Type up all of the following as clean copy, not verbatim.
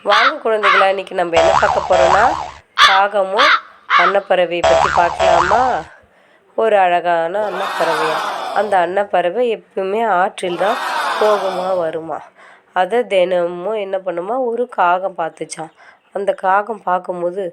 வாங்க குழந்தைகளா, இன்றைக்கி நம்ம என்ன பார்க்க போகிறோன்னா காகமும் அன்னப்பறவையை பற்றி பார்க்கலாமா? ஒரு அழகான அன்னப்பறவையா. அந்த அன்னப்பறவை எப்பவுமே ஆற்றில் தான் போகுமா வருமா. அதை தினமும் என்ன பண்ணுமா, ஒரு காகம் பார்த்துச்சான். அந்த காகம் பார்க்கும்போது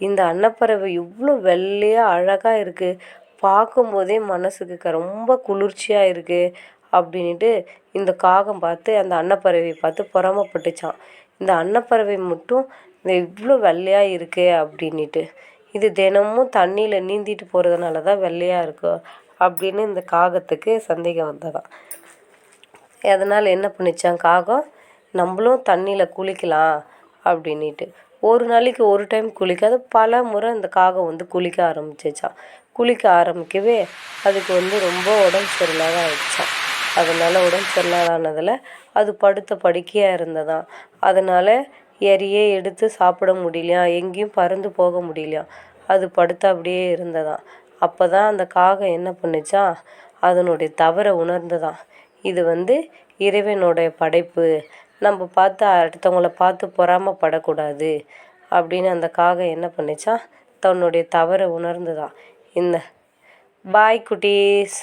இந்த அன்னப்பறவை இவ்வளோ வெள்ளையாக அழகாக இருக்குது, பார்க்கும்போதே மனசுக்கு ரொம்ப குளிர்ச்சியாக இருக்குது அப்படின்ட்டு இந்த காகம் பார்த்து அந்த அன்னப்பறவையை பார்த்து பொறாமப்பட்டுச்சான். இந்த அன்னப்பறவை மட்டும் இந்த இவ்வளோ வெள்ளையாக இருக்கே அப்படின்ட்டு, இது தினமும் தண்ணியில் நீந்திட்டு போகிறதுனால தான் வெள்ளையாக இருக்கும் அப்படின்னு இந்த காகத்துக்கு சந்தேகம் வந்ததாம். அதனால் என்ன பண்ணிச்சான் காகம், நம்மளும் தண்ணியில் குளிக்கலாம் அப்படின்ட்டு ஒரு நாளைக்கு ஒரு டைம் குளிக்காத பல முறை இந்த காகம் குளிக்க ஆரம்பிச்சிச்சான். குளிக்க ஆரம்பிக்கவே அதுக்கு ரொம்ப உடம்பு சரியில்லாத ஆயிடுச்சான். அதனால் உடம்பு சரியில்லாததில் அது படுத்த படுக்கையாக இருந்ததாம். அதனால் எறியே எடுத்து சாப்பிட முடியலையாம், எங்கேயும் பறந்து போக முடியலையாம். அது படுத்த அப்படியே இருந்ததாம். அப்போ தான் அந்த காகம் என்ன பண்ணுச்சான், அதனுடைய தவறை உணர்ந்ததாம். இது இறைவனுடைய படைப்பு, நம்ம பார்த்து அடுத்தவங்கள பார்த்து பொறாமப்படக்கூடாது அப்படின்னு அந்த காகம் என்ன பண்ணுச்சான், தன்னுடைய தவறை உணர்ந்ததாம். இந்த பாய் குட்டீஸ்.